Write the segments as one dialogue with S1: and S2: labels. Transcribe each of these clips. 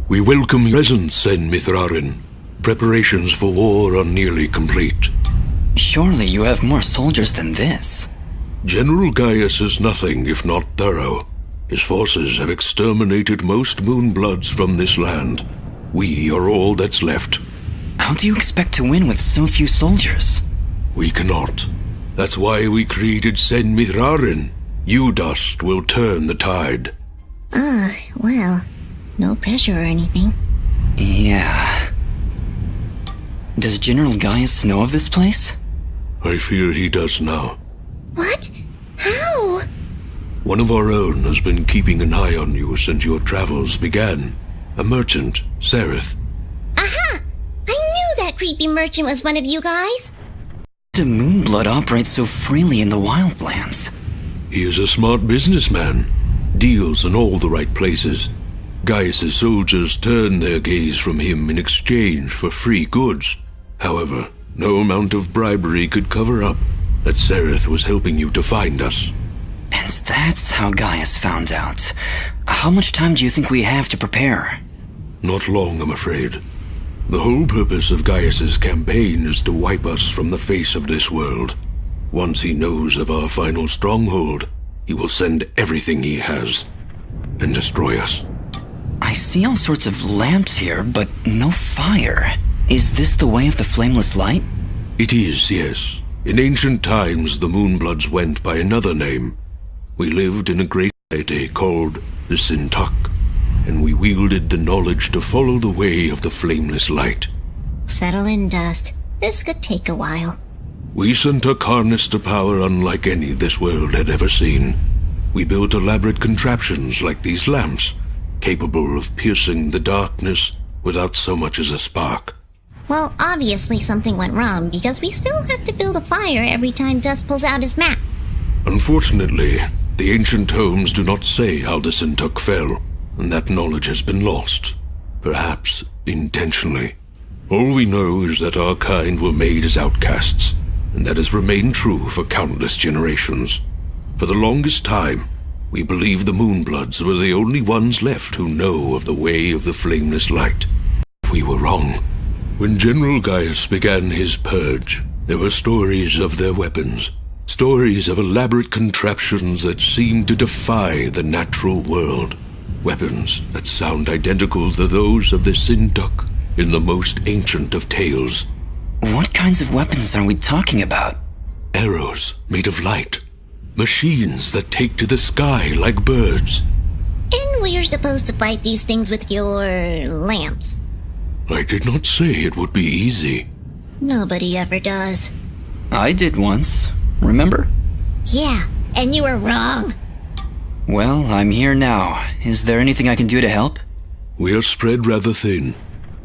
S1: We welcome your presence in Mithrarin. Preparations for war are nearly complete.
S2: Surely you have more soldiers than this.
S1: General Gaius is nothing if not thorough. His forces have exterminated most Moonbloods from this land. We are all that's left.
S2: How do you expect to win with so few soldiers?
S1: We cannot. That's why we created Sen Mithrarin. You, Dust, will turn the tide.
S3: Well, no pressure or anything.
S2: Yeah. Does General Gaius know of this place?
S1: I fear he does now.
S3: What? How?
S1: One of our own has been keeping an eye on you since your travels began. A merchant, Sereth.
S3: Aha! I knew that creepy merchant was one of you guys.
S2: How did a Moonblood operate so freely in the wildlands?
S1: He is a smart businessman. Deals in all the right places. Gaius' soldiers turn their gaze from him in exchange for free goods. However, no amount of bribery could cover up that Sereth was helping you to find us.
S2: And that's how Gaius found out. How much time do you think we have to prepare?
S1: Not long, I'm afraid. The whole purpose of Gaius' campaign is to wipe us from the face of this world. Once he knows of our final stronghold, he will send everything he has and destroy us.
S2: I see all sorts of lamps here, but no fire. Is this the way of the flameless light?
S1: It is, yes. In ancient times, the Moonbloods went by another name. We lived in a great city called the Sintuck, and we wielded the knowledge to follow the way of the flameless light.
S3: Settle in, Dust. This could take a while.
S1: We Sintuck harnessed a power unlike any this world had ever seen. We built elaborate contraptions like these lamps, capable of piercing the darkness without so much as a spark.
S3: Well, obviously something went wrong, because we still have to build a fire every time Dust pulls out his map.
S1: Unfortunately, the ancient tomes do not say how the Sintuck fell, and that knowledge has been lost. Perhaps intentionally. All we know is that our kind were made as outcasts, and that has remained true for countless generations. For the longest time, we believed the Moonbloods were the only ones left who know of the way of the flameless light. We were wrong. When General Gaius began his purge, there were stories of their weapons, stories of elaborate contraptions that seemed to defy the natural world, weapons that sound identical to those of the Sintuck in the most ancient of tales.
S2: What kinds of weapons are we talking about?
S1: Arrows made of light, machines that take to the sky like birds.
S3: And we're supposed to fight these things with your lamps.
S1: I did not say it would be easy.
S3: Nobody ever does.
S2: I did once, remember?
S3: Yeah, and you were wrong.
S2: Well, I'm here now. Is there anything I can do to help?
S1: We are spread rather thin.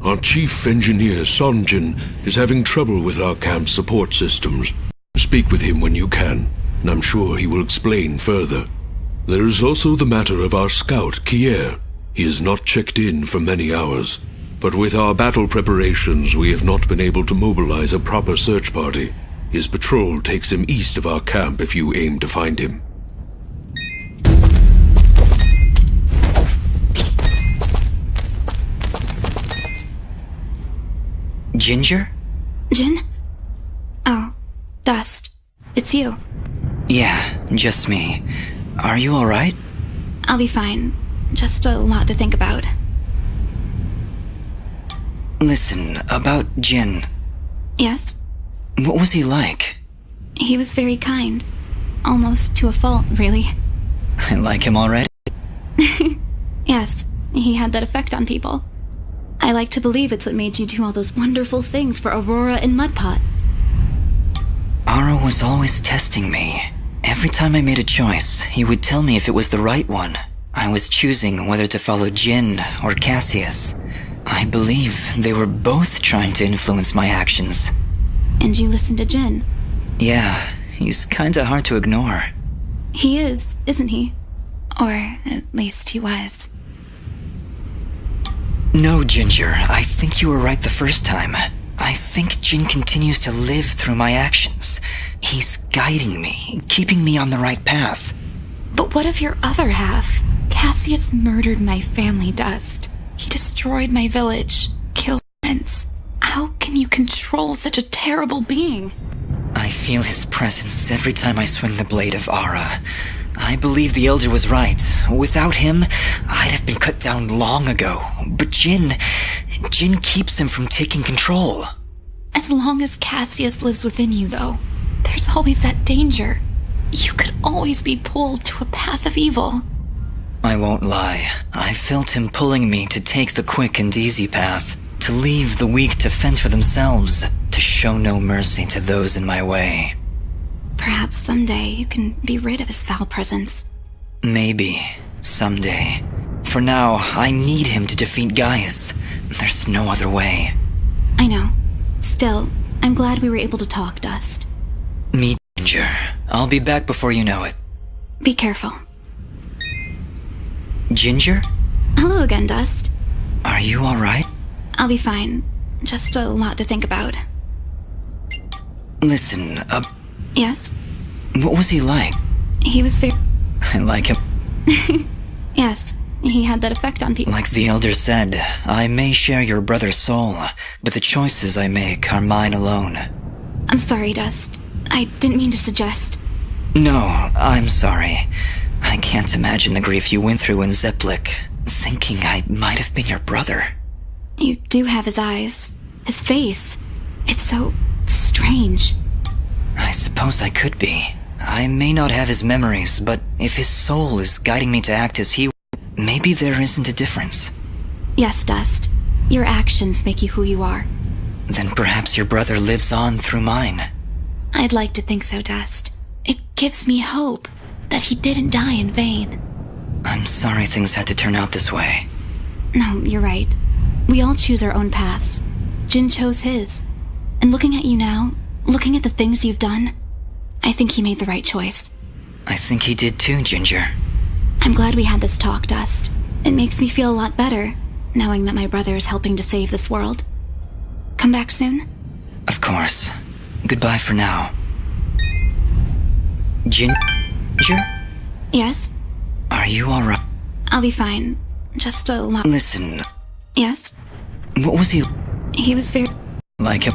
S1: Our chief engineer, Sonjin, is having trouble with our camp's support systems. Speak with him when you can, and I'm sure he will explain further. There is also the matter of our scout, Kier. He has not checked in for many hours, but with our battle preparations, we have not been able to mobilize a proper search party. His patrol takes him east of our camp if you aim to find him.
S2: Ginger?
S4: Jin? Oh, Dust. It's you.
S2: Yeah, just me. Are you alright?
S4: I'll be fine. Just a lot to think about.
S2: Listen, about Jin.
S4: Yes?
S2: What was he like?
S4: He was very kind. Almost to a fault, really.
S2: I like him already.
S4: Yes, he had that effect on people. I like to believe it's what made you do all those wonderful things for Aurora and Mudpot.
S2: Ahrah was always testing me. Every time I made a choice, he would tell me if it was the right one. I was choosing whether to follow Jin or Cassius. I believe they were both trying to influence my actions.
S4: And you listened to Jin?
S2: Yeah, he's kinda hard to ignore.
S4: He is, isn't he? Or at least he was.
S2: No, Ginger, I think you were right the first time. I think Jin continues to live through my actions. He's guiding me, keeping me on the right path.
S4: But what of your other half? Cassius murdered my family, Dust. He destroyed my village, killed friends. How can you control such a terrible being?
S2: I feel his presence every time I swing the Blade of Ahrah. I believe the Elder was right. Without him, I'd have been cut down long ago. But Jin keeps him from taking control.
S4: As long as Cassius lives within you, though, there's always that danger. You could always be pulled to a path of evil.
S2: I won't lie. I felt him pulling me to take the quick and easy path, to leave the weak to fend for themselves, to show no mercy to those in my way.
S4: Perhaps someday you can be rid of his foul presence.
S2: Maybe. Someday. For now, I need him to defeat Gaius. There's no other way.
S4: I know. Still, I'm glad we were able to talk, Dust.
S2: Me, Ginger. I'll be back before you know it.
S4: Be careful.
S2: Ginger?
S4: Hello again, Dust.
S2: Are you alright?
S4: I'll be fine. Just a lot to think about.
S2: Listen,
S4: Yes?
S2: what was he like?
S4: He was very...
S2: I like him.
S4: Yes, he had that effect on people.
S2: Like the Elder said, I may share your brother's soul, but the choices I make are mine alone.
S4: I'm sorry, Dust. I didn't mean to suggest...
S2: No, I'm sorry. I can't imagine the grief you went through in Zeplik, thinking I might have been your brother.
S4: You do have his eyes. His face. It's so... strange.
S2: I suppose I could be. I may not have his memories, but if his soul is guiding me to act as he... maybe there isn't a difference.
S4: Yes, Dust. Your actions make you who you are.
S2: Then perhaps your brother lives on through mine.
S4: I'd like to think so, Dust. It gives me hope that he didn't die in vain.
S2: I'm sorry things had to turn out this way.
S4: No, you're right. We all choose our own paths. Jin chose his. And looking at you now, looking at the things you've done, I think he made the right choice.
S2: I think he did too, Ginger.
S4: I'm glad we had this talk, Dust. It makes me feel a lot better, knowing that my brother is helping to save this world. Come back soon?
S2: Of course. Goodbye for now. Ginger?
S4: Yes?
S2: Are you alright?
S4: I'll be fine. Just a lot...
S2: Listen,
S4: Yes?
S2: what was he
S4: He was very...
S2: like? Him?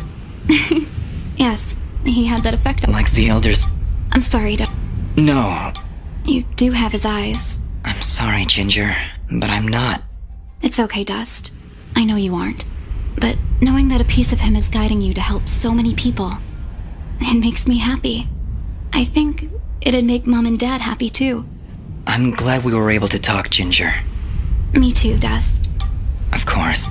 S4: Yes, he had that effect on...
S2: Like the Elders?
S4: I'm sorry,
S2: No.
S4: You do have his eyes.
S2: I'm sorry, Ginger, but I'm not.
S4: It's okay, Dust. I know you aren't. But knowing that a piece of him is guiding you to help so many people, it makes me happy. I think it'd make Mom and Dad happy too.
S2: I'm glad we were able to talk, Ginger.
S4: Me too, Dust.
S2: Of course.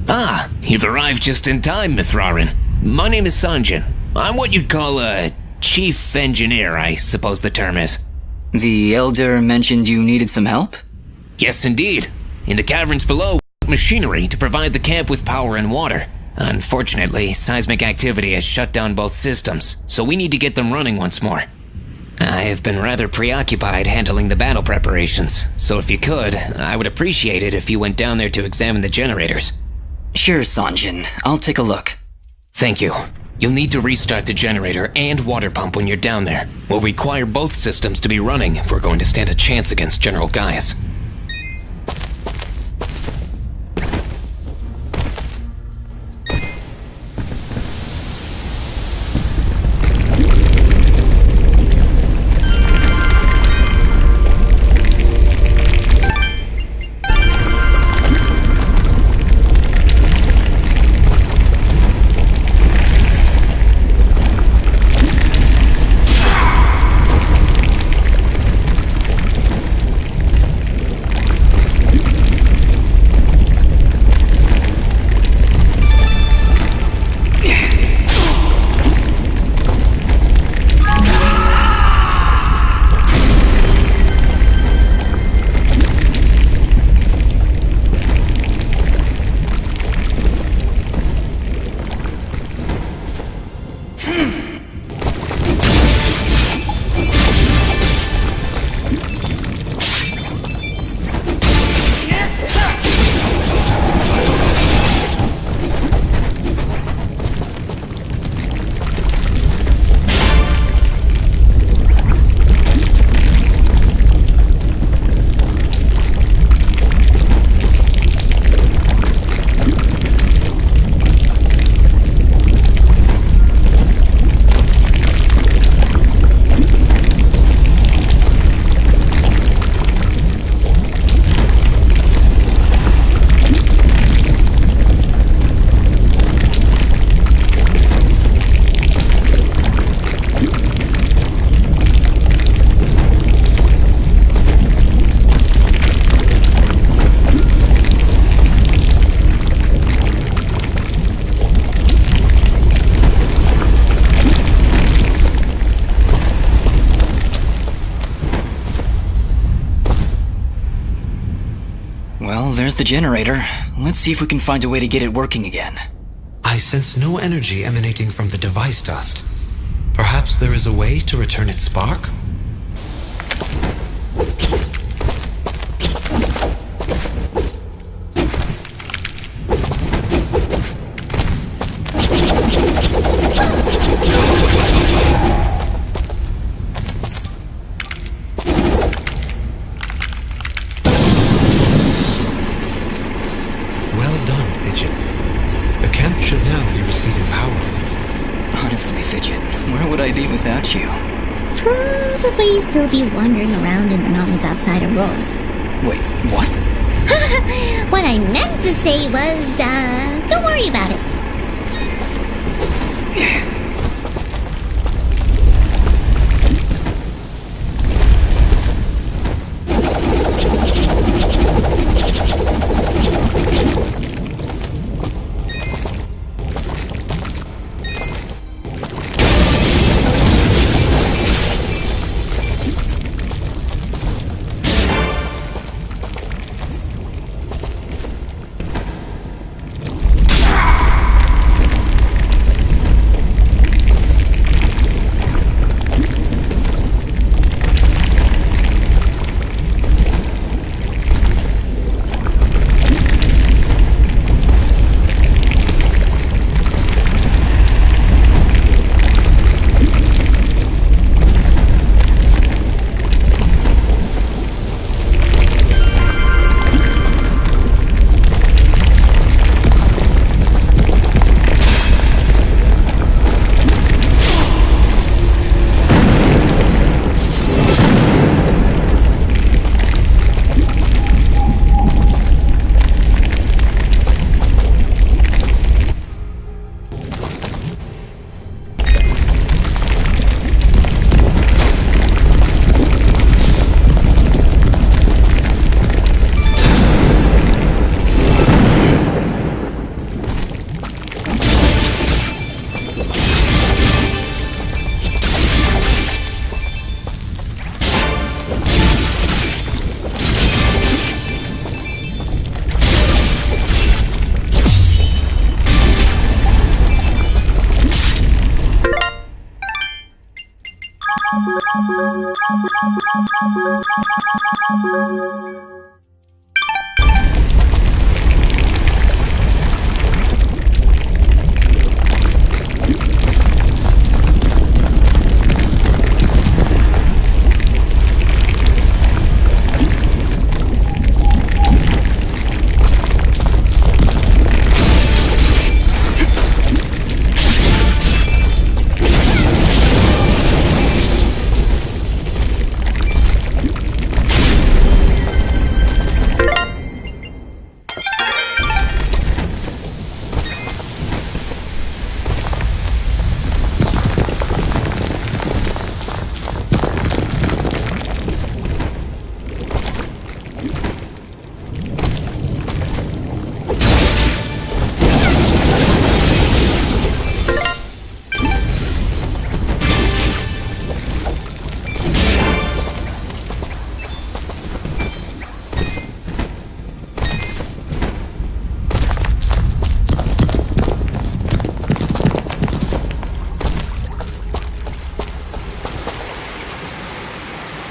S5: Ah, you've arrived just in time, Mithrarin. My name is Sanjin. I'm what you'd call a chief engineer, I suppose the term is.
S2: The Elder mentioned you needed some help?
S5: Yes, indeed. In the caverns below, machinery to provide the camp with power and water. Unfortunately, seismic activity has shut down both systems, so we need to get them running once more. I have been rather preoccupied handling the battle preparations, so if you could, I would appreciate it if you went down there to examine the generators.
S2: Sure, Sanjin. I'll take a look.
S5: Thank you. You'll need to restart the generator and water pump when you're down there. We'll require both systems to be running if we're going to stand a chance against General Gaius.
S2: there's the generator. Let's see if we can find a way to get it working again.
S6: I sense no energy emanating from the device dust. Perhaps there is a way to return its spark? Well done, Fidget. The camp should now be receiving power.
S2: Honestly, Fidget, where would I be without you?
S3: Probably still be wandering around in the mountains outside of Rome.
S2: Wait, what?
S3: What I meant to say was, don't worry about it.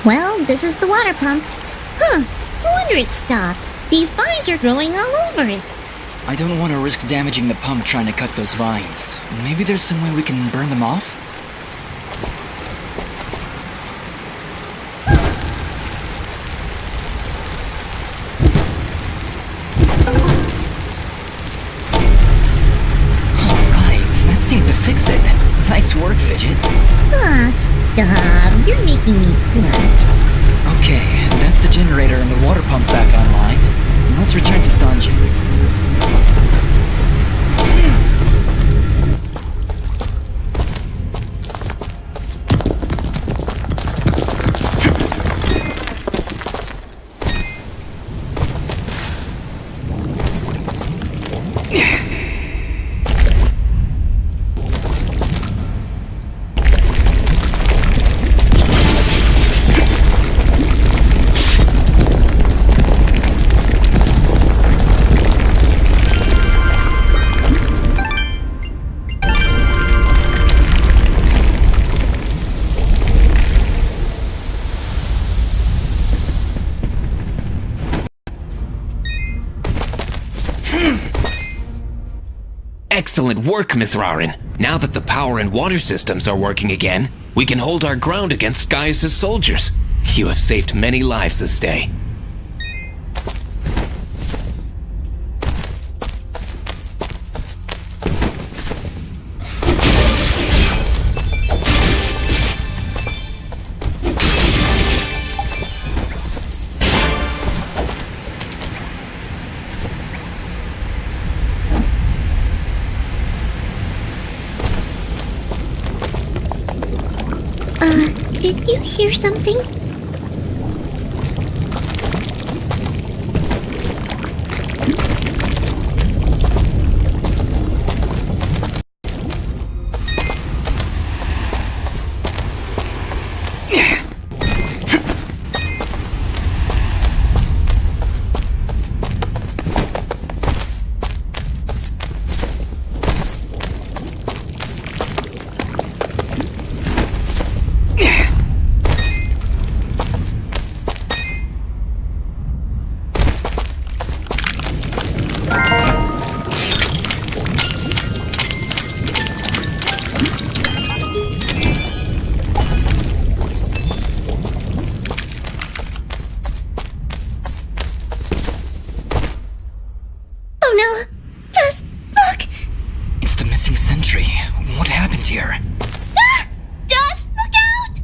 S3: Well, this is the water pump. Huh, no wonder it stopped. These vines are growing all over it.
S2: I don't want to risk damaging the pump trying to cut those vines. Maybe there's some way we can burn them off? Alright, that seemed to fix it. Nice work, Fidget.
S3: Ah, stop. You're making me blush.
S2: Okay, that's the generator and the water pump back online. Let's return to Sanji.
S5: Excellent work, Mithrarin. Now that the power and water systems are working again, we can hold our ground against Gaius' soldiers. You have saved many lives this day.
S3: Did you hear something? Oh no! Just look!
S2: It's the missing sentry. What happened here?
S3: Ah! Just look out!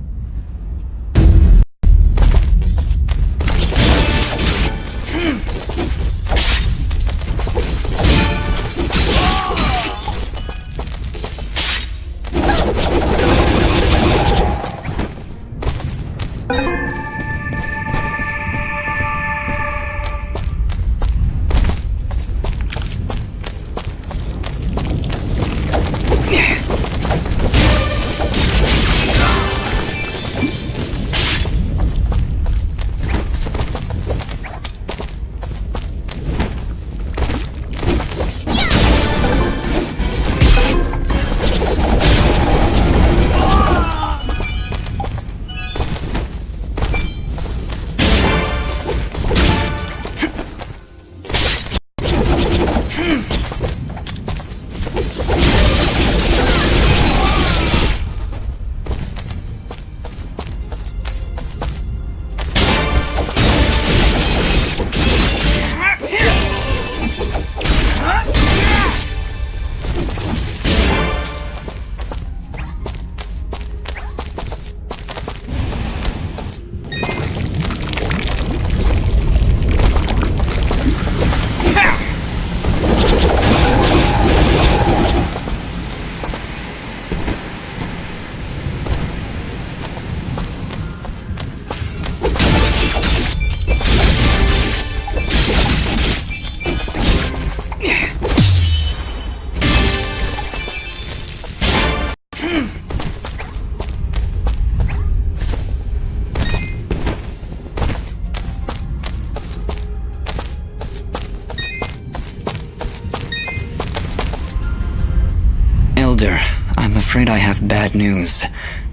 S2: Elder, I'm afraid I have bad news.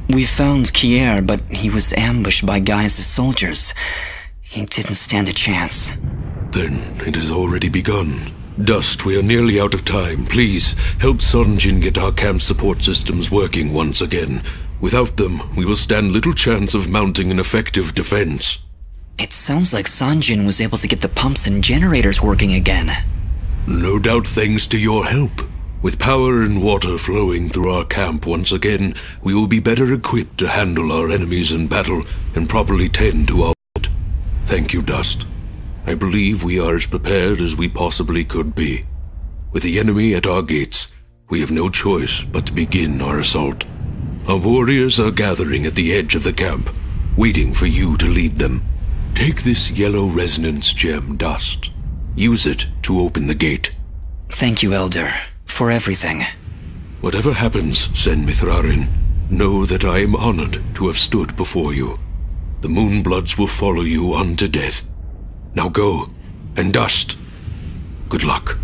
S2: We found Kier, but he was ambushed by Gaius' soldiers. He didn't stand a chance.
S1: Then it has already begun. Dust, we are nearly out of time. Please, help Sanjin get our camp support systems working once again. Without them, we will stand little chance of mounting an effective defense.
S2: It sounds like Sanjin was able to get the pumps and generators working again.
S1: No doubt thanks to your help. With power and water flowing through our camp once again, we will be better equipped to handle our enemies in battle and properly tend to our wood. Thank you, Dust. I believe we are as prepared as we possibly could be. With the enemy at our gates, we have no choice but to begin our assault. Our warriors are gathering at the edge of the camp, waiting for you to lead them. Take this yellow resonance gem, Dust. Use it to open the gate.
S2: Thank you, Elder, for everything.
S1: Whatever happens, Sen Mithrarin, know that I am honored to have stood before you. The Moonbloods will follow you unto death. Now go, and Dust, good luck.